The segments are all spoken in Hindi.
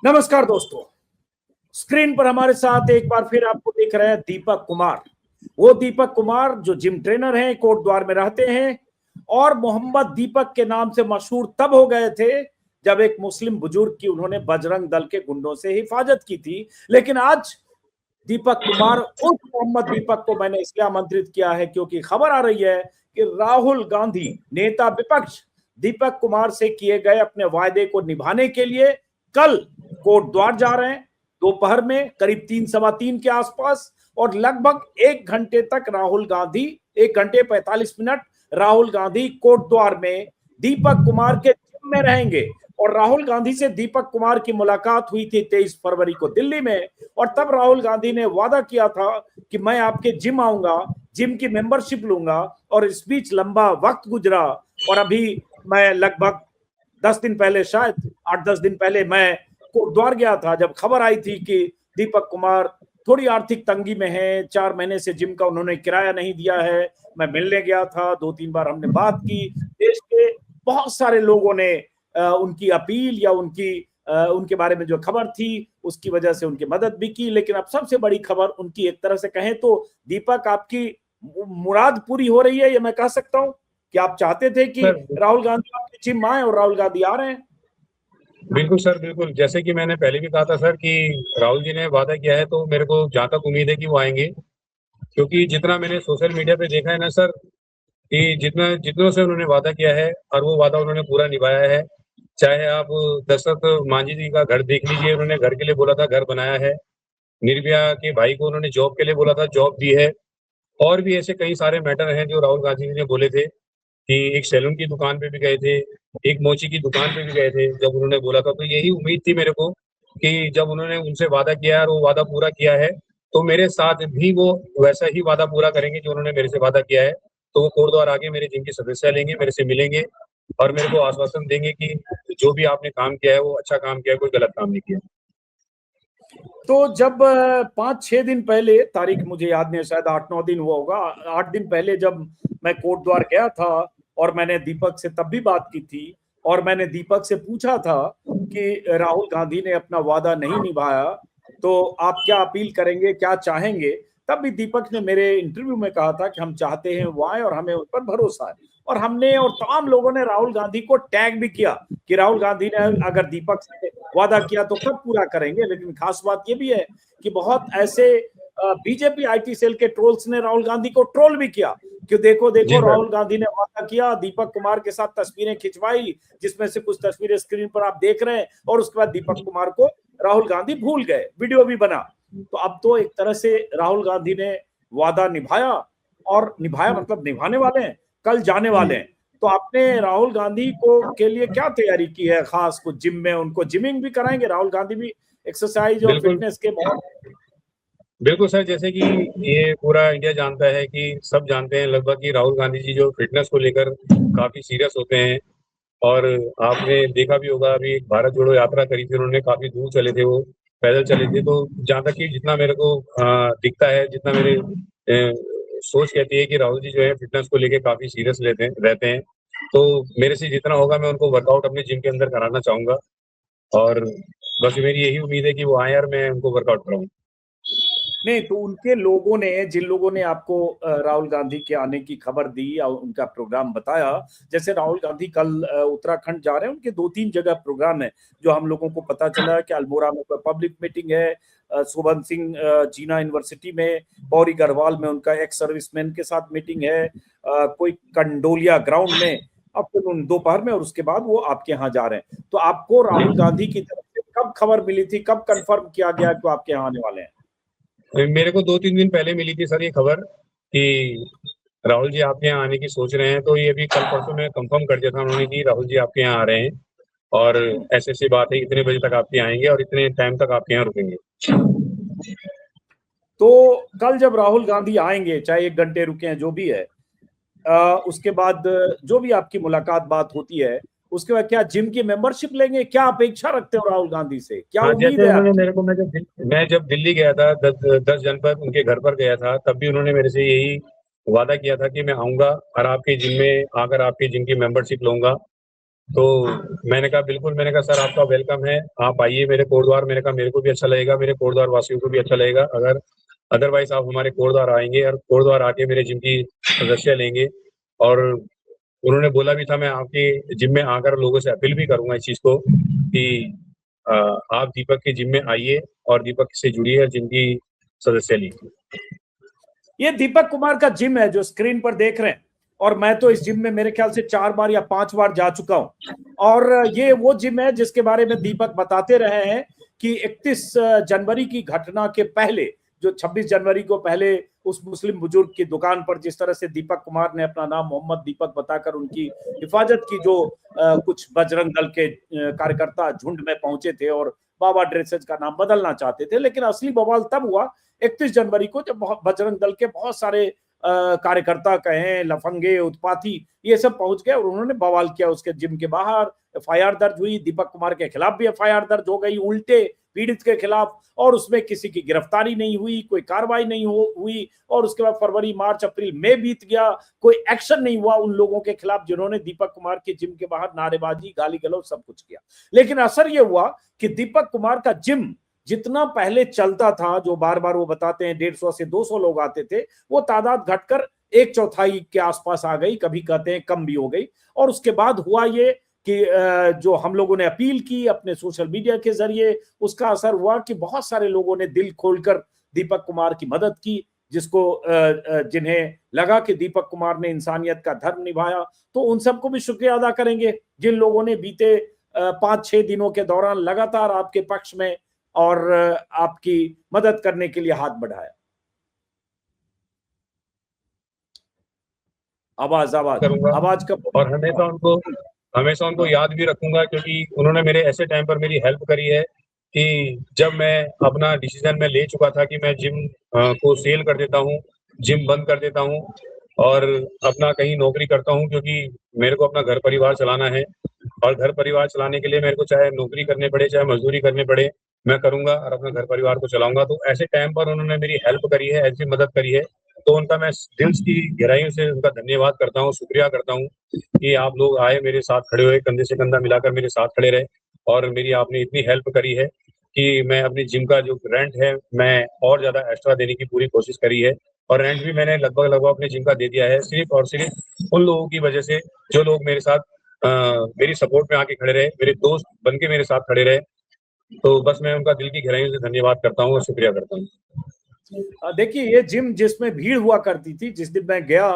नमस्कार दोस्तों। स्क्रीन पर हमारे साथ एक बार फिर आपको दिख रहे हैं दीपक कुमार। वो दीपक कुमार जो जिम ट्रेनर हैं, कोटद्वार में रहते हैं और मोहम्मद दीपक के नाम से मशहूर तब हो गए थे जब एक मुस्लिम बुजुर्ग की उन्होंने बजरंग दल के गुंडों से हिफाजत की थी। लेकिन आज दीपक कुमार उस मोहम्मद दीपक को मैंने इसलिए आमंत्रित किया है क्योंकि खबर आ रही है कि राहुल गांधी, नेता विपक्ष, दीपक कुमार से किए गए अपने वायदे को निभाने के लिए कल कोटद्वार जा रहे हैं दोपहर में करीब 3 सवा 3 के आसपास। और लगभग 1 घंटे तक राहुल गांधी, 1 घंटे 45 मिनट राहुल गांधी कोटद्वार में दीपक कुमार के जिम में रहेंगे। और राहुल गांधी से दीपक कुमार की मुलाकात हुई थी 23 फरवरी को दिल्ली में। और तब राहुल गांधी ने वादा किया था कि मैं आपके जिम आऊंगा, जिम की मेंबरशिप लूंगा। और इस बीच लंबा वक्त गुजरा और अभी मैं लगभग 10 दिन पहले, शायद 8-10 दिन पहले मैं कोटद्वार गया था जब खबर आई थी कि दीपक कुमार थोड़ी आर्थिक तंगी में है, 4 महीने से जिम का उन्होंने किराया नहीं दिया है। मैं मिलने गया था, 2-3 बार हमने बात की। देश के बहुत सारे लोगों ने उनकी अपील या उनके बारे में जो खबर थी उसकी वजह से उनकी मदद भी की। लेकिन अब सबसे बड़ी खबर उनकी, एक तरह से कहें तो दीपक आपकी मुराद पूरी हो रही है, ये मैं कह सकता हूं कि आप चाहते थे कि राहुल गांधी आपके जिम आए और राहुल गांधी आ रहे हैं। बिल्कुल सर, बिल्कुल। जैसे कि मैंने पहले भी कहा था सर कि राहुल जी ने वादा किया है, तो मेरे को जहाँ तक उम्मीद है कि वो आएंगे। क्योंकि जितना मैंने सोशल मीडिया पे देखा है ना सर, कि जितनों से उन्होंने वादा किया है और वो वादा उन्होंने पूरा निभाया है। चाहे आप दशरथ मांझी जी का घर देख लीजिए, उन्होंने घर के लिए बोला था, घर बनाया है। निर्भया के भाई को उन्होंने जॉब के लिए बोला था, जॉब दी है। और भी ऐसे कई सारे मैटर हैं जो राहुल गांधी जी ने बोले थे कि एक सैलून की दुकान पे भी गए थे, एक मोची की दुकान पे भी गए थे जब उन्होंने बोला था। तो यही उम्मीद थी मेरे को कि जब उन्होंने उनसे वादा किया और वो वादा पूरा किया है, तो मेरे साथ भी वो वैसा ही वादा पूरा करेंगे जो उन्होंने मेरे से वादा किया है। तो वो कोटद्वार आके मेरे जिम की सदस्यता लेंगे, मेरे से मिलेंगे और मेरे को आश्वासन देंगे कि जो भी आपने काम किया है वो अच्छा काम किया है, कोई गलत काम नहीं किया। तो जब 5-6 दिन पहले, तारीख मुझे याद नहीं है, शायद 8-9 दिन हुआ होगा, 8 दिन पहले जब मैं कोटद्वार गया था और मैंने दीपक से तब भी बात की थी और मैंने दीपक से पूछा था कि राहुल गांधी ने अपना वादा नहीं निभाया तो आप क्या अपील करेंगे, क्या चाहेंगे। तब भी दीपक ने मेरे इंटरव्यू में कहा था कि हम चाहते हैं वो आए और हमें उन पर भरोसा है। और हमने और तमाम लोगों ने राहुल गांधी को टैग भी किया कि राहुल गांधी ने अगर दीपक से वादा किया तो कब पूरा करेंगे। लेकिन खास बात ये भी है कि बहुत ऐसे बीजेपी आईटी सेल के ट्रोल्स ने राहुल गांधी को ट्रोल भी किया कि देखो देखो राहुल गांधी ने वादा किया, दीपक कुमार के साथ तस्वीरें खिंचवाई, जिसमें से कुछ तस्वीरें स्क्रीन पर आप देख रहे हैं, और उसके बाद दीपक कुमार को राहुल गांधी भूल गए, वीडियो भी बना। तो अब तो एक तरह से राहुल गांधी ने वादा निभाया, और निभाया मतलब निभाने वाले हैं, कल जाने वाले हैं। तो आपने राहुल गांधी को के लिए क्या तैयारी की है? खास कुछ जिम में उनको जिमिंग भी कराएंगे? राहुल गांधी भी एक्सरसाइज और फिटनेस के बहुत। बिल्कुल सर, जैसे कि ये पूरा इंडिया जानता है, कि सब जानते हैं लगभग कि राहुल गांधी जी जो फिटनेस को लेकर काफी सीरियस होते हैं। और आपने देखा भी होगा, अभी एक भारत जोड़ो यात्रा करी थी उन्होंने, काफी दूर चले थे, वो पैदल चले थे। तो जहाँ तक कि जितना मेरे को दिखता है, जितना मेरे सोच कहती है कि राहुल जी जो है फिटनेस को लेकर काफी सीरियस रहते हैं। तो मेरे से जितना होगा मैं उनको वर्कआउट अपने जिम के अंदर कराना चाहूंगा। और बस मेरी यही उम्मीद है कि वो आए और मैं उनको वर्कआउट कराऊं। नहीं तो उनके लोगों ने, जिन लोगों ने आपको राहुल गांधी के आने की खबर दी या उनका प्रोग्राम बताया, जैसे राहुल गांधी कल उत्तराखंड जा रहे हैं, उनके 2-3 जगह प्रोग्राम है जो हम लोगों को पता चला है कि अल्मोड़ा में पब्लिक मीटिंग है, शोभन सिंह जीना यूनिवर्सिटी में, पौड़ी गढ़वाल में उनका एक्स सर्विसमैन के साथ मीटिंग है, कोई कंडोलिया ग्राउंड में आफ्टरनून दोपहर में, और उसके बाद वो आपके यहाँ जा रहे हैं। तो आपको राहुल गांधी की तरफ से कब खबर मिली थी, कब कंफर्म किया गया कि आपके यहाँ आने वाले हैं? मेरे को 2-3 दिन पहले मिली थी सर ये खबर कि राहुल जी आपके यहाँ आने की सोच रहे हैं। तो ये अभी कल परसों में कंफर्म कर दिया था उन्होंने कि राहुल जी आपके यहाँ आ रहे हैं, और ऐसे ऐसी बात है, इतने बजे तक आपके यहाँ आएंगे और इतने टाइम तक आपके यहाँ रुकेंगे। तो कल जब राहुल गांधी आएंगे, चाहे 1 घंटे रुके हैं जो भी है, उसके बाद जो भी आपकी मुलाकात बात होती है, उसके बाद क्या जिम की मेंबरशिप लेंगे? क्या अपेक्षा रखते हो राहुल गांधी से, क्या हाँ, उम्मीद जैसे है उन्होंने आपकी? मेरे को, मैं जब दिल्ली गया था 10 जनपद उनके घर पर गया था, तब भी उन्होंने मेरे से यही वादा किया था कि मैं आऊंगा और आपके जिम में आकर आपके जिम की मेंबरशिप लूंगा। तो मैंने कहा बिल्कुल, मैंने कहा सर आपका वेलकम है, आप आइए मेरे कोटद्वार। मैंने कहा मेरे को भी अच्छा लगेगा, मेरे कोटद्वार वासियों को भी अच्छा लगेगा अगर अदरवाइज आप हमारे कोटद्वार आएंगे और कोटद्वार आके मेरे जिम की सदस्य लेंगे। और उन्होंने बोला भी था मैं आपके जिम में आकर लोगों से अपील भी करूंगा इस चीज को कि आप दीपक के जिम में आइए और दीपक से जुड़िए और जिम की सदस्य लीजिए। ये दीपक कुमार का जिम है जो स्क्रीन पर देख रहे हैं, और मैं तो इस जिम में मेरे ख्याल से 4 बार या 5 बार जा चुका हूं। और ये वो जिम है जिसके बारे में दीपक बताते रहे हैं कि 31 जनवरी की घटना के पहले, जो 26 जनवरी को पहले उस मुस्लिम बुजुर्ग की दुकान पर जिस तरह से दीपक कुमार ने अपना नाम मोहम्मद दीपक बताकर उनकी हिफाजत की, जो कुछ बजरंग दल के कार्यकर्ता झुंड में पहुंचे थे और बाबा ड्रेसेज का नाम बदलना चाहते थे, लेकिन असली बवाल तब हुआ 31 जनवरी को जब बजरंग दल के बहुत सारे कार्यकर्ता कहें, लफंगे, उत्पाती, ये सब पहुंच गए और उन्होंने बवाल किया उसके जिम के बाहर। एफआईआर दर्ज हुई, दीपक कुमार के खिलाफ भी एफआईआर दर्ज हो गई उल्टे पीड़ित के खिलाफ, और उसमें किसी की गिरफ्तारी नहीं हुई, कोई कार्रवाई नहीं हुई। और उसके बाद फरवरी, मार्च, अप्रैल, मई बीत गया, कोई एक्शन नहीं हुआ उन लोगों के खिलाफ जिन्होंने दीपक कुमार के जिम के बाहर नारेबाजी, गाली गलौज सब कुछ किया। लेकिन असर यह हुआ कि दीपक कुमार का जिम जितना पहले चलता था, जो बार बार वो बताते हैं 150 से 200 लोग आते थे, वो तादाद घटकर 1/4 के आसपास आ गई, कभी कहते हैं कम भी हो गई। और उसके बाद हुआ ये कि जो हम लोगों ने अपील की अपने सोशल मीडिया के जरिए, उसका असर हुआ कि बहुत सारे लोगों ने दिल खोलकर दीपक कुमार की मदद की, जिसको जिन्हें लगा कि दीपक कुमार ने इंसानियत का धर्म निभाया, तो उन सबको भी शुक्रिया अदा करेंगे जिन लोगों ने बीते 5-6 दिनों के दौरान लगातार आपके पक्ष में और आपकी मदद करने के लिए हाथ बढ़ाया। आवाज करूंगा आवाज का और हमेशा उनको याद भी रखूंगा, क्योंकि उन्होंने मेरे ऐसे टाइम पर मेरी हेल्प करी है कि जब मैं अपना डिसीजन में ले चुका था कि मैं जिम को सेल कर देता हूँ, जिम बंद कर देता हूँ और अपना कहीं नौकरी करता हूँ, क्योंकि मेरे को अपना घर परिवार चलाना है। और घर परिवार चलाने के लिए मेरे को चाहे नौकरी करनी पड़े, चाहे मजदूरी करनी पड़े, मैं करूंगा और अपना घर परिवार को चलाऊंगा। तो ऐसे टाइम पर उन्होंने मेरी हेल्प करी है, ऐसी मदद करी है, तो उनका मैं दिल की गहराइयों से उनका धन्यवाद करता हूँ, शुक्रिया करता हूँ कि आप लोग आए, मेरे साथ खड़े हुए, कंधे से कंधा मिलाकर मेरे साथ खड़े रहे और मेरी आपने इतनी हेल्प करी है कि मैं अपनी जिम का जो रेंट है मैं और ज्यादा एक्स्ट्रा देने की पूरी कोशिश करी है। और रेंट भी मैंने लगभग अपने जिम का दे दिया है, सिर्फ और सिर्फ उन लोगों की वजह से जो लोग मेरे साथ मेरी सपोर्ट में आके खड़े रहे, मेरे दोस्त बन के मेरे साथ खड़े रहे। तो बस मैं उनका दिल की गहराइयों से धन्यवाद करता हूँ और शुक्रिया करता हूँ। देखिए, ये जिम जिसमें भीड़ हुआ करती थी, जिस दिन मैं गया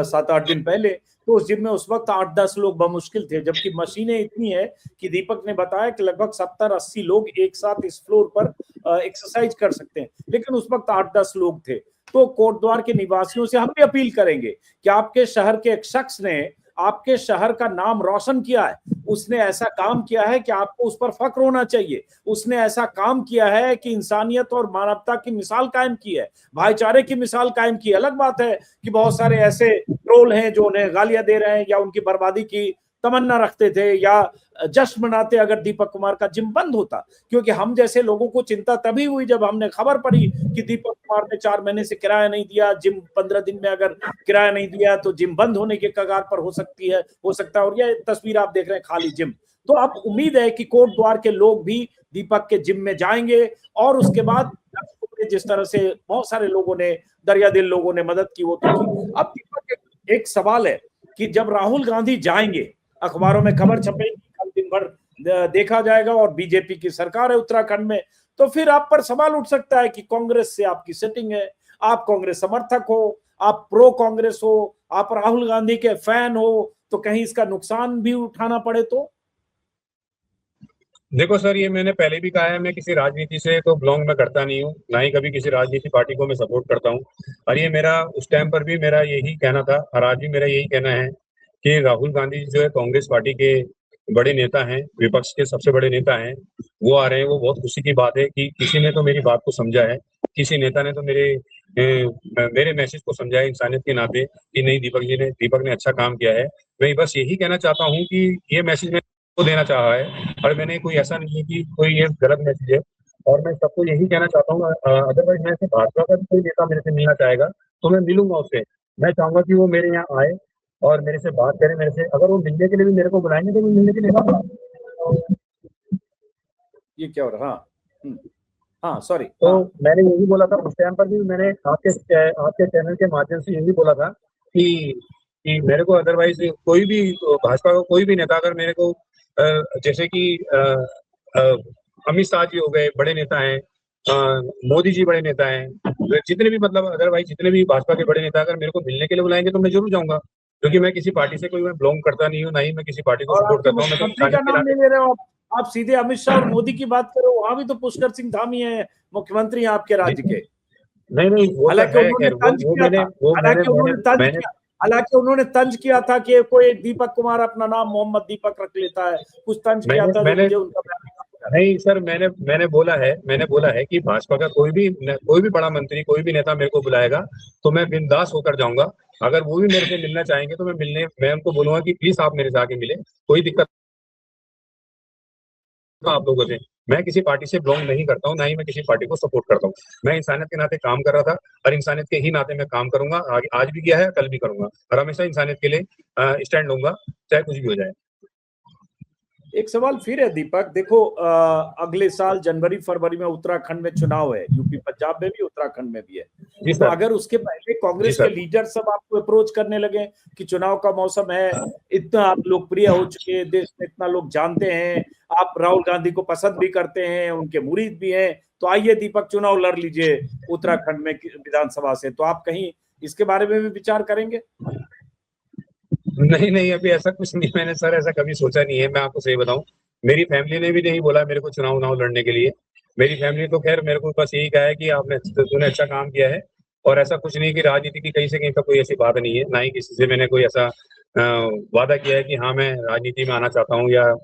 7-8 दिन पहले, तो उस जिम में उस वक्त 8-10 लोग बमुश्किल थे, जबकि मशीनें इतनी है कि दीपक ने बताया कि लगभग 70-80 लोग एक साथ इस फ्लोर पर एक्सरसाइज कर सकते हैं, लेकिन उस वक्त 8-10 लोग थे। तो कोटद्वार के निवासियों से हम भी अपील करेंगे कि आपके शहर के एक शख्स ने आपके शहर का नाम रोशन किया है, उसने ऐसा काम किया है कि आपको उस पर फख्र होना चाहिए। उसने ऐसा काम किया है कि इंसानियत और मानवता की मिसाल कायम की है, भाईचारे की मिसाल कायम की। अलग बात है कि बहुत सारे ऐसे ट्रोल हैं जो उन्हें गालियां दे रहे हैं या उनकी बर्बादी की तमन्ना रखते थे या जश्न मनाते अगर दीपक कुमार का जिम बंद होता, क्योंकि हम जैसे लोगों को चिंता तभी हुई जब हमने खबर पड़ी कि दीपक कुमार ने 4 महीने से किराया नहीं दिया, जिम 15 दिन में अगर किराया नहीं दिया तो जिम बंद होने के कगार पर हो सकता है। और ये तस्वीर आप देख रहे हैं, खाली जिम। तो अब उम्मीद है कि कोटद्वार के लोग भी दीपक के जिम में जाएंगे और उसके बाद जिस तरह से बहुत सारे लोगों ने, दरिया दिल लोगों ने मदद की वो तो की। अब दीपक एक सवाल है कि जब राहुल गांधी जाएंगे, अखबारों में खबर छपेगी, कल दिन भर देखा जाएगा और बीजेपी की सरकार है उत्तराखंड में, तो फिर आप पर सवाल उठ सकता है कि कांग्रेस से आपकी सेटिंग है, आप कांग्रेस समर्थक हो, आप प्रो कांग्रेस हो, आप राहुल गांधी के फैन हो, तो कहीं इसका नुकसान भी उठाना पड़े तो? देखो सर, ये मैंने पहले भी कहा है, मैं किसी राजनीति से तो बिलोंग मैं करता नहीं हूँ, ना ही कभी किसी राजनीति पार्टी को मैं सपोर्ट करता हूँ। और ये मेरा उस टाइम पर भी मेरा यही कहना था और आज भी मेरा यही कहना है कि राहुल गांधी जो है कांग्रेस पार्टी के बड़े नेता हैं, विपक्ष के सबसे बड़े नेता हैं, वो आ रहे हैं। वो बहुत खुशी की बात है कि किसी ने तो मेरी बात को समझा है, किसी नेता ने तो मेरे मैसेज को समझा है इंसानियत के नाते कि नहीं, दीपक ने अच्छा काम किया है। मैं बस यही कहना चाहता हूँ कि ये मैसेज मैं को देना चाहा है और मैंने कोई ऐसा नहीं है कि कोई ये गलत मैसेज है। और मैं सबको यही कहना चाहता हूँ, अदरवाइज मैं से भाजपा का भी कोई नेता मेरे से मिलना चाहेगा तो मैं मिलूंगा उससे। मैं चाहूंगा कि वो मेरे यहाँ आए और मेरे से बात करें, मेरे से अगर वो मिलने के लिए भी मेरे को बुलाएंगे तो मैं मिलने के लिए आऊंगा। ये क्या हो रहा? हाँ हाँ, सॉरी। तो हाँ मैंने यही बोला था उस टाइम पर भी, मैंने आपके चैनल के माध्यम से यही बोला था कि मेरे को अदरवाइज कोई भी भाजपा का कोई भी नेता अगर मेरे को जैसे कि अमित शाह जी हो गए, बड़े नेता हैं, मोदी जी बड़े नेता हैं, जितने भी मतलब अदरवाइज जितने भी भाजपा के बड़े नेता अगर मेरे को मिलने के लिए बुलाएंगे तो मैं जरूर जाऊंगा, क्योंकि मैं किसी पार्टी से कोई मैं बिलोंग करता नहीं हूँ, ना ही मैं किसी पार्टी को और सपोर्ट आपके करता हूँ। मैं तो मुख्यमंत्री का इंसानियत के नाम नाते नहीं ले रहे हो आप सीधे अमित शाह और मोदी की बात करो, वहां भी तो पुष्कर सिंह धामी है मुख्यमंत्री आपके राज्य के। नहीं वो तो हालांकि है, उन्होंने खैर तंज किया था, हालांकि उन्होंने तंज मैंने किया हालांकि उन्होंने तंज किया था कि कोई दीपक कुमार अपना नाम मोहम्मद दीपक रख लेता है, कुछ तंज किया था, जो मुझे उनका नहीं सर, मैंने बोला है कि भाजपा का कोई भी बड़ा मंत्री, कोई भी नेता मेरे को बुलाएगा तो मैं बिंदास होकर जाऊंगा। अगर वो भी मेरे से मिलना चाहेंगे तो मैं उनको बोलूंगा कि प्लीज आप मेरे से आके मिले, कोई दिक्कत आप लोगों से। मैं किसी पार्टी से बिलोंग नहीं करता हूँ, ना ही मैं किसी पार्टी को सपोर्ट करता हूँ। मैं इंसानियत के नाते काम कर रहा था और इंसानियत के ही नाते मैं काम करूंगा, आज भी किया है, कल भी करूंगा और हमेशा इंसानियत के लिए स्टैंड लूंगा, चाहे कुछ भी हो जाए। एक सवाल फिर है दीपक, देखो अगले साल जनवरी फरवरी में उत्तराखंड में चुनाव है, यूपी पंजाब में भी उत्तराखंड में भी है। तो अगर उसके पहले कांग्रेस के लीडर सब आपको अप्रोच करने लगे कि चुनाव का मौसम है, इतना आप लोकप्रिय हो चुके हैं, देश में इतना लोग जानते हैं, आप राहुल गांधी को पसंद भी करते हैं, उनके मुरीद भी हैं, तो आइए दीपक चुनाव लड़ लीजिए उत्तराखंड में विधानसभा से, तो आप कहीं इसके बारे में भी विचार करेंगे? नहीं, अभी ऐसा कुछ नहीं, मैंने सर ऐसा कभी सोचा नहीं है। मैं आपको सही बताऊं, मेरी फैमिली ने भी नहीं बोला मेरे को चुनाव लड़ने के लिए। मेरी फैमिली तो खैर मेरे को बस यही कहा है कि तूने अच्छा काम किया है, और ऐसा कुछ नहीं कि राजनीति की कहीं से कहीं तक कोई ऐसी बात नहीं है, ना ही किसी से मैंने कोई ऐसा वादा किया है कि हाँ मैं राजनीति में आना चाहता हूँ या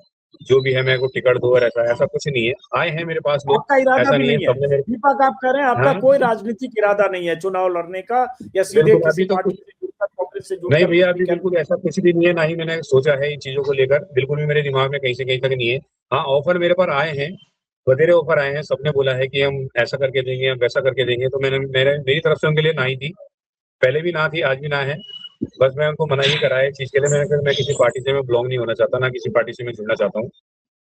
जो भी है मेरे को टिकट दो, और ऐसा कुछ नहीं है। आए हैं मेरे पास लोग, आपका इरादा ऐसा भी नहीं है नहीं है सबने मेरे। दीपक, आप कह रहे हैं आपका कोई राजनीतिक इरादा नहीं है चुनाव लड़ने का, या सीधे बिल्कुल किसी अभी तो पार्टी कुछ से जुड़कर, कांग्रेस से नहीं जुड़कर भैया, कुछ भी अभी बिल्कुल ऐसा कुछ भी नहीं है, ना ही मैंने सोचा है इन चीजों को लेकर, बिल्कुल भी मेरे दिमाग में कहीं से कहीं तक नहीं है। हाँ, ऑफर मेरे पर आए हैं, बतेरे ऑफर आए हैं, सबने बोला है कि हम ऐसा करके देंगे, हम वैसा करके देंगे, तो मेरी तरफ से उनके लिए ना ही थी, पहले भी ना थी, आज भी ना है। बस मैं उनको मना ही करा है इस चीज के लिए। मैं किसी पार्टी से मैं बिलोंग नहीं होना चाहता, ना किसी पार्टी से मैं जुड़ना चाहता हूँ।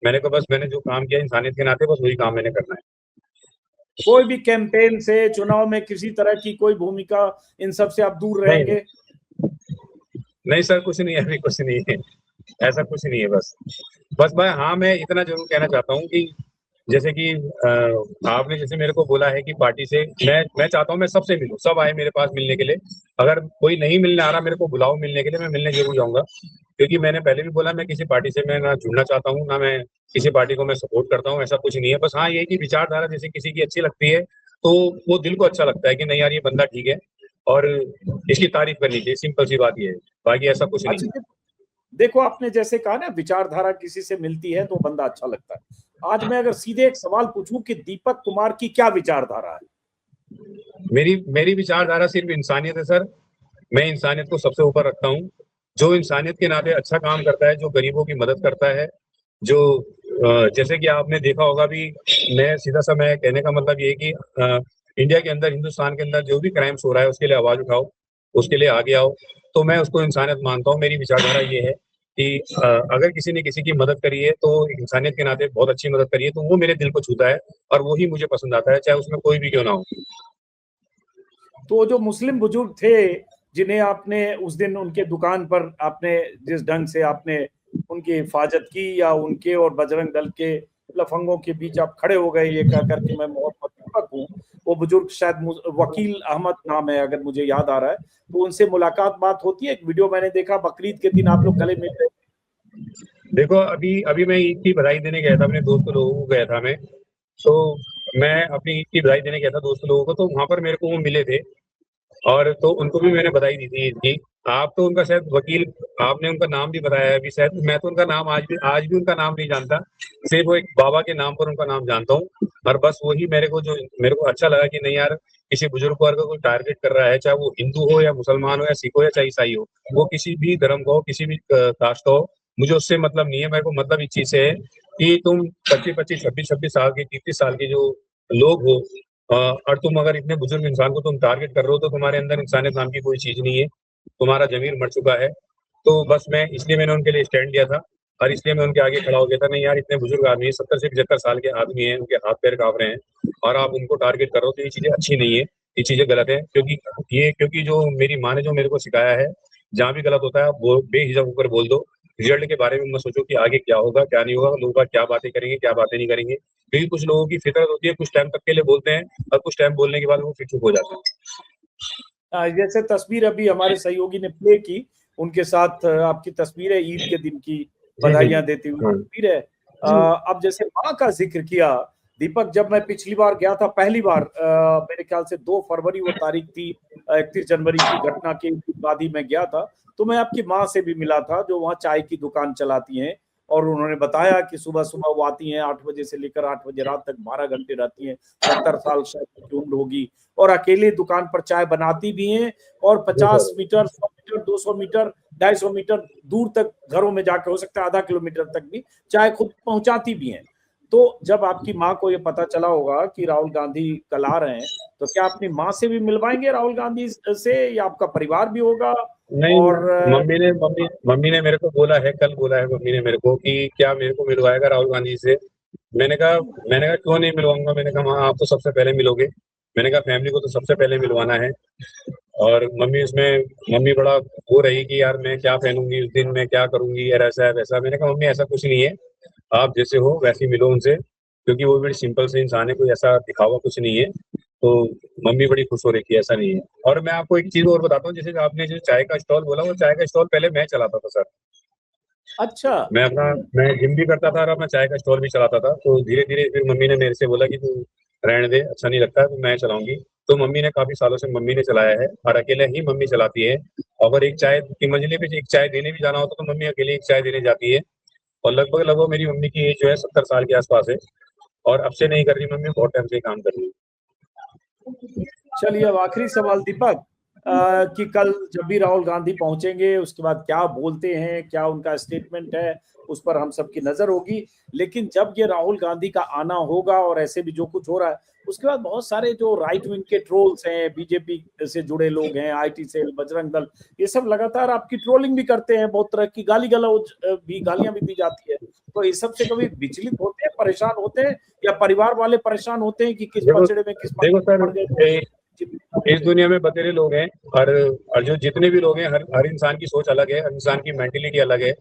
मैंने जो काम किया इंसानियत के नाते, बस वही काम मैंने करना है। कोई भी कैंपेन से, चुनाव में किसी तरह की कोई भूमिका, इन सब से आप दूर रहेंगे? नहीं सर, कुछ नहीं है, अभी कुछ नहीं है, ऐसा कुछ नहीं है। बस भाई, हाँ मैं इतना जरूर कहना चाहता हूँ कि जैसे कि आपने जैसे मेरे को बोला है कि पार्टी से मैं चाहता हूँ मैं सबसे मिलूं, सब आए मेरे पास मिलने के लिए। अगर कोई नहीं मिलने आ रहा, मेरे को बुलाओ मिलने के लिए, मैं मिलने जरूर जाऊंगा। क्योंकि मैंने पहले भी बोला, मैं किसी पार्टी से मैं ना जुड़ना चाहता हूँ, ना मैं किसी पार्टी को मैं सपोर्ट करता हूँ, ऐसा कुछ नहीं है। बस हाँ, ये कि विचारधारा जैसे किसी की अच्छी लगती है तो वो दिल को अच्छा लगता है कि नहीं यार, ये बंदा ठीक है और इसकी तारीफ करनी चाहिए, सिंपल सी बात ये है, बाकी ऐसा कुछ नहीं। अच्छा देखो, आपने जैसे कहा ना, विचारधारा किसी से मिलती है तो बंदा अच्छा लगता है। आज मैं अगर सीधे एक सवाल पूछूं कि दीपक कुमार की क्या विचारधारा है? मेरी विचारधारा सिर्फ इंसानियत है सर। मैं इंसानियत को सबसे ऊपर रखता हूँ। जो इंसानियत के नाते अच्छा काम करता है, जो गरीबों की मदद करता है, जो जैसे कि आपने देखा होगा भी, मैं सीधा सा मैं कहने का मतलब ये है कि इंडिया के अंदर, हिंदुस्तान के अंदर जो भी क्राइम्स हो रहा है उसके लिए आवाज उठाओ, उसके लिए आगे आओ। तो मैं उसको इंसानियत मानता हूँ। मेरी विचारधारा ये है कि अगर किसी ने किसी की मदद करी है तो इंसानियत के नाते बहुत अच्छी मदद करी है, तो वो मेरे दिल को छूता है और वो ही मुझे पसंद आता है, चाहे उसमें कोई भी क्यों ना हो। तो जो मुस्लिम बुजुर्ग थे जिन्हें आपने उस दिन उनके दुकान पर आपने जिस ढंग से आपने उनकी हिफाजत की, या उनके और बजरंग दल के लफंगों के बीच आप खड़े हो गए ये कह करके मैं मोहम्मद दीपक हूँ, वो बुजुर्ग शायद वकील अहमद नाम है अगर मुझे याद आ रहा है, तो उनसे मुलाकात बात होती है? एक वीडियो मैंने देखा, बकरीद के दिन आप लोग गले मिल रहे थे। देखो, अभी अभी मैं ईद की बधाई देने गया था, अपने दोस्त लोगों को गया था मैं, तो मैं अपनी ईद की बधाई देने गया था दोस्त लोगों को, तो वहां पर मेरे को वो मिले थे और तो उनको भी मैंने बधाई दी थी ईद की। आप तो उनका शायद वकील, आपने उनका नाम भी बताया है अभी शायद, मैं तो उनका नाम आज भी उनका नाम नहीं जानता, सिर्फ वो एक बाबा के नाम पर उनका नाम जानता हूँ। और बस वही मेरे को अच्छा लगा कि नहीं यार, किसी बुजुर्ग को अगर कोई टारगेट कर रहा है, चाहे वो हिंदू हो या मुसलमान हो या सिख हो या चाहे ईसाई हो, वो किसी भी धर्म का हो, किसी भी कास्ट का हो, मुझे उससे मतलब नहीं है। मेरे को मतलब इस चीज से है कि तुम 25-25, 26-26 साल के, 30-30 साल के जो लोग हो, और तुम अगर इतने बुजुर्ग इंसान को तुम टारगेट कर रहे हो, तो तुम्हारे अंदर इंसानियत नाम की कोई चीज नहीं है, तुम्हारा जमीर मर चुका है। तो बस मैं इसलिए मैंने उनके लिए स्टैंड लिया था और इसलिए मैं उनके आगे खड़ा हो गया था। नहीं यार, इतने बुजुर्ग आदमी है, 70 से 75 साल के आदमी हैं, उनके हाथ पैर कांप रहे हैं और आप उनको टारगेट कर रहे हो, तो ये चीजें अच्छी नहीं है, ये चीजें गलत है। क्योंकि जो मेरी माँ ने जो मेरे को सिखाया है, जहाँ भी गलत होता है आप वो बेहिचक होकर बोल दो। रिजल्ट के बारे में मत सोचो कि आगे क्या होगा क्या नहीं होगा, लोग क्या बातें करेंगे क्या बातें नहीं करेंगे, क्योंकि कुछ लोगों की फितरत होती है, कुछ टाइम तक के लिए बोलते हैं और कुछ टाइम बोलने के बाद वो फिर चुप हो जाते हैं। जैसे तस्वीर अभी हमारे सहयोगी ने प्ले की, उनके साथ आपकी तस्वीर है, ईद के दिन की बधाइयां देती हुई तस्वीर है। अब जैसे माँ का जिक्र किया दीपक, जब मैं पिछली बार गया था, पहली बार मेरे ख्याल से 2 फरवरी वो तारीख थी, 31 जनवरी की घटना के बाद ही मैं गया था, तो मैं आपकी माँ से भी मिला था जो वहाँ चाय की दुकान चलाती हैं, और उन्होंने बताया कि सुबह सुबह वो आती हैं 8 बजे से लेकर 8 बजे रात तक 12 घंटे रहती हैं, 70 साल शायद की उम्र होगी, और अकेले दुकान पर चाय बनाती भी हैं, और 50 मीटर 100 मीटर 200 मीटर 250 मीटर दूर तक घरों में जाकर, हो सकता है आधा किलोमीटर तक भी चाय खुद पहुंचाती भी हैं। तो जब आपकी माँ को ये पता चला होगा कि राहुल गांधी कल आ रहे हैं, तो क्या अपनी माँ से भी मिलवाएंगे राहुल गांधी से, या आपका परिवार भी होगा? नहीं, और मम्मी ने मेरे को बोला है, कल बोला है मम्मी ने मेरे को कि क्या मेरे को मिलवाएगा राहुल गांधी से। मैंने कहा क्यों नहीं मिलवाऊंगा, मैंने कहा हाँ आप तो सबसे पहले मिलोगे, मैंने कहा फैमिली को तो सबसे पहले मिलवाना है। और मम्मी बड़ा वो रही कि यार मैं क्या पहनूंगी उस दिन, मैं क्या करूंगी यार, ऐसा है वैसा। मैंने कहा मम्मी ऐसा कुछ नहीं है, आप जैसे हो वैसे ही मिलो उनसे, क्योंकि वो बड़ी सिंपल से इंसान है, कोई ऐसा दिखावा कुछ नहीं है। तो मम्मी बड़ी खुश हो रही थी, ऐसा नहीं है। और मैं आपको एक चीज और बताता हूँ, जैसे आपने जो चाय का स्टॉल बोला, वो चाय का स्टॉल पहले मैं चलाता था सर। अच्छा। मैं जिम भी करता था और अपना चाय का स्टॉल भी चलाता था। तो धीरे धीरे फिर मम्मी ने मेरे से बोला कि तू रहने दे, अच्छा नहीं लगता है, तो मैं चलाऊंगी। तो मम्मी ने काफी सालों से मम्मी ने चलाया है, और अकेले ही मम्मी चलाती है। अगर एक चाय की मंजिले पे एक चाय देने भी जाना होता तो मम्मी अकेले एक चाय देने जाती है। और लगभग लगभग मेरी मम्मी की एज जो है 70 साल के आसपास है, और अब से नहीं कर रही मम्मी, बहुत टाइम से काम कर रही है। चलिए, अब आखिरी सवाल दीपक, कि कल जब भी राहुल गांधी पहुंचेंगे उसके बाद क्या बोलते हैं, क्या उनका स्टेटमेंट है, उस पर हम सबकी नजर होगी। लेकिन जब ये राहुल गांधी का आना होगा और ऐसे भी जो कुछ हो रहा है, उसके बाद बहुत सारे जो राइट विंग के ट्रोल्स हैं, बीजेपी से जुड़े लोग हैं, आईटी सेल, बजरंग दल, ये सब लगातार आपकी ट्रोलिंग भी करते हैं, बहुत तरह की गालियां भी दी जाती है। तो इस सब से कभी विचलित होते हैं, परेशान होते हैं, या परिवार वाले परेशान होते हैं कि किस पचड़े में किस देखो सर, पड़ गए? इस दुनिया में बतेरे लोग हैं, और जो जितने भी लोग हैं, हर इंसान की सोच अलग है, हर इंसान की मेंटेलिटी अलग है।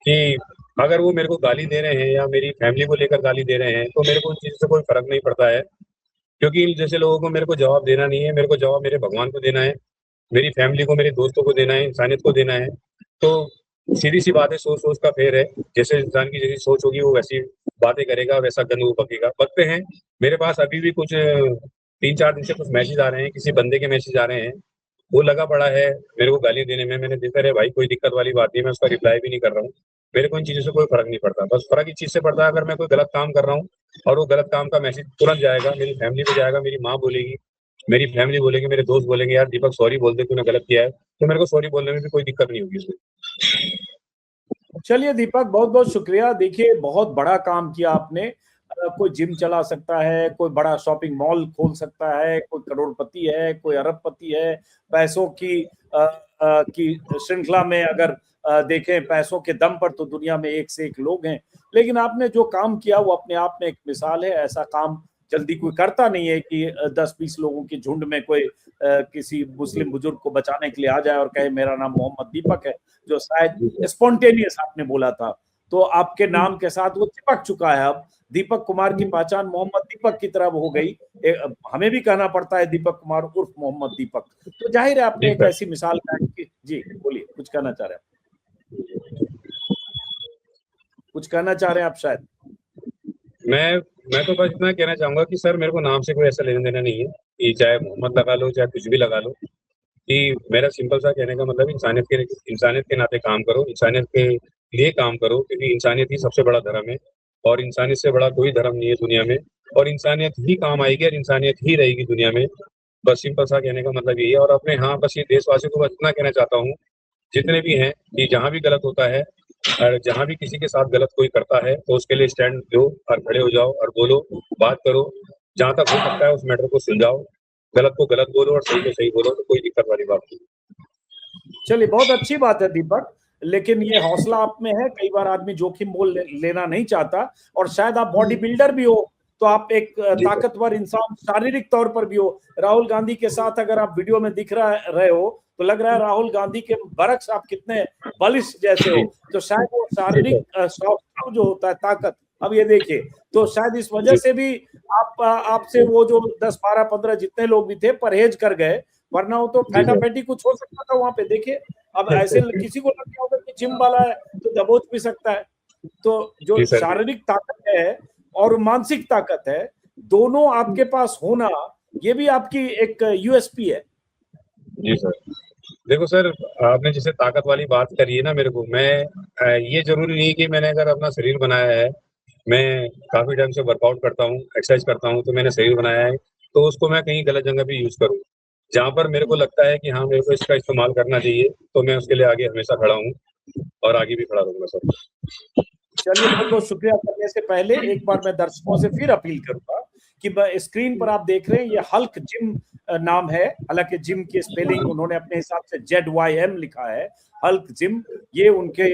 कि अगर वो मेरे को गाली दे रहे हैं या मेरी फैमिली को लेकर गाली दे रहे हैं, तो मेरे को उन चीज़ों से कोई फर्क नहीं पड़ता है, क्योंकि इन जैसे लोगों को मेरे को जवाब देना नहीं है, मेरे को जवाब मेरे भगवान को देना है, मेरी फैमिली को, मेरे दोस्तों को देना है, इंसानियत को देना है। तो सीधी सी बात है, सोच सोच का फेर है। जैसे इंसान की जैसी सोच होगी वो वैसी बातें करेगा, वैसा गंद वो बकेगा। बकते हैं। मेरे पास अभी भी कुछ 3-4 दिन से कुछ मैसेज आ रहे हैं, किसी बंदे के मैसेज आ रहे हैं, वो लगा पड़ा है मेरे को गाली देने में। मैंने देखा, अरे भाई कोई दिक्कत वाली बात नहीं, मैं उसका रिप्लाई भी नहीं कर रहा हूँ। मेरे को इन चीज़ों से कोई फर्क नहीं पड़ता। बस फर्क इस चीज़ से पड़ता है, अगर मैं कोई गलत काम कर रहा हूँ और वो गलत काम का मैसेज तुरंत जाएगा, मेरी फैमिली पे जाएगा, मेरी माँ बोलेगी, मेरी फैमिली बोलेगी, मेरे दोस्त बोलेंगे यार दीपक सॉरी बोल दे, तूने गलत किया है, तो मेरे को सॉरी बोलने में भी कोई दिक्कत नहीं होगी इसमें। चलिए दीपक, बहुत बहुत शुक्रिया। देखिए, बहुत बड़ा काम किया आपने। कोई जिम चला सकता है, कोई बड़ा शॉपिंग मॉल खोल सकता है, कोई करोड़पति है, कोई अरबपति है, पैसों की श्रृंखला में अगर देखें, पैसों के दम पर तो दुनिया में एक से एक लोग हैं। लेकिन आपने जो काम किया वो अपने आप में एक मिसाल है। ऐसा काम जल्दी कोई करता नहीं है कि 10-20 लोगों की झुंड में कोई किसी मुस्लिम बुजुर्ग को बचाने के लिए आ जाए और कहे मेरा नाम मोहम्मद दीपक है, जो शायद स्पॉन्टेनियस आपने बोला था। तो आपके नाम के साथ वो चिपक चुका है। अब दीपक कुमार की पहचान मोहम्मद दीपक की तरह हो गई। हमें भी कहना पड़ता है दीपक कुमार उर्फ मोहम्मद दीपक। तो जाहिर है आपने एक ऐसी मिसाल कायम की। जी बोलिए, कुछ कहना चाह रहे हैं? कुछ कहना चाह रहे हैं आप शायद? मैं तो बस इतना कहना चाहूंगा कि सर मेरे को नाम से कोई ऐसा लेना देना नहीं है, कि चाहे मोहम्मद लगा लो चाहे कुछ भी लगा लो। कि मेरा सिंपल सा कहने का मतलब इंसानियत के नाते काम करो, इंसानियत के लिए काम करो, क्योंकि इंसानियत ही सबसे बड़ा धर्म है, और इंसानियत से बड़ा कोई धर्म नहीं है दुनिया में। और इंसानियत ही काम आएगी और इंसानियत ही रहेगी दुनिया में। बस सिंपल सा कहने का मतलब यही है। और अपने हाँ बस ये देशवासियों को बस इतना कहना चाहता हूँ, जितने भी हैं, कि जहाँ भी गलत होता है और जहाँ भी किसी के साथ गलत कोई करता है, तो उसके लिए स्टैंड लो और खड़े हो जाओ और बोलो, बात करो, जहाँ तक हो सकता है उस मैटर को सुलझाओ। गलत को गलत बोलो और सही को सही बोलो, तो कोई दिक्कत वाली बात नहीं। चलिए, बहुत अच्छी बात है दीपक, लेकिन ये हौसला आप में है। कई बार आदमी जोखिम लेना नहीं चाहता, और शायद आप बॉडी बिल्डर भी हो, तो आप एक ताकतवर इंसान शारीरिक तौर पर भी हो। राहुल गांधी के साथ अगर आप वीडियो में दिख रहे हो तो लग रहा है राहुल गांधी के बरक्स आप कितने बलिष्ठ जैसे हो। तो शायद वो शारीरिक स्वभाव जो होता है, ताकत, अब ये देखिए, तो शायद इस वजह से भी आपसे वो जो 10, 12, 15 जितने लोग भी थे परहेज कर गए, वरना वो तो फैटाफैटी कुछ हो सकता था वहां पे। देखिए, अब ऐसे किसी को लग गया होगा कि जिम वाला है तो दबोच भी सकता है। तो जो शारीरिक ताकत है और मानसिक ताकत है, दोनों आपके पास होना, ये भी आपकी एक यूएसपी है। जी सर। देखो सर, आपने जैसे ताकत वाली बात करी है ना, मेरे को, मैं ये जरूरी नहीं कि मैंने अगर अपना शरीर बनाया है, मैं काफी टाइम से वर्कआउट करता हूँ, एक्सरसाइज करता हूँ, तो मैंने शरीर बनाया है, तो उसको मैं कहीं गलत जगह पे यूज करूँ। जहाँ पर मेरे को लगता है कि हाँ, मेरे को इसका इस्तेमाल करना चाहिए, तो मैं उसके लिए आगे हमेशा खड़ा हूँ और आगे भी खड़ा रहूंगा सर। चलिए, बहुत बहुत शुक्रिया। करने से पहले एक बार मैं दर्शकों से फिर अपील करूंगा कि स्क्रीन पर आप देख रहे हैं, ये हल्क जिम नाम है। हालांकि जिम की स्पेलिंग उन्होंने अपने हिसाब से ZYM लिखा है, हल्क जिम। ये उनके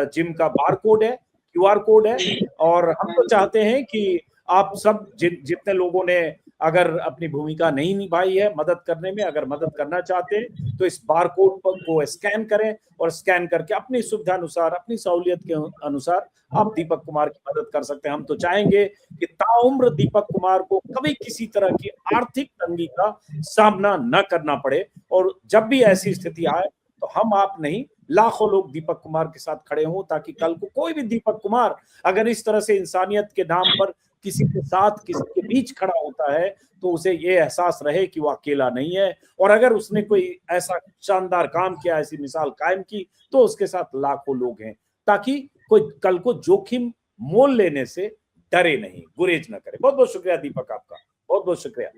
जिम का बार कोड है, QR कोड है। और हम तो चाहते हैं कि आप सब जितने लोगों ने अगर अपनी भूमिका नहीं निभाई है मदद करने में, अगर मदद करना चाहते हैं तो इस बार कोड को स्कैन करें, और स्कैन करके अपनी सुविधा अनुसार, अपनी सहूलियत के अनुसार आप दीपक कुमार की मदद कर सकते हैं। हम तो चाहेंगे कि ताउम्र दीपक कुमार को कभी किसी तरह की आर्थिक तंगी का सामना न करना पड़े, और जब भी ऐसी स्थिति आए तो हम आप नहीं, लाखों लोग दीपक कुमार के साथ खड़े हों, ताकि कल को कोई भी दीपक कुमार अगर इस तरह से इंसानियत के नाम पर किसी के साथ, किसी के बीच खड़ा होता है, तो उसे ये एहसास रहे कि वो अकेला नहीं है। और अगर उसने कोई ऐसा शानदार काम किया, ऐसी मिसाल कायम की, तो उसके साथ लाखों लोग हैं, ताकि कोई कल को जोखिम मोल लेने से डरे नहीं, गुरेज न करे। बहुत बहुत शुक्रिया दीपक आपका, बहुत बहुत शुक्रिया।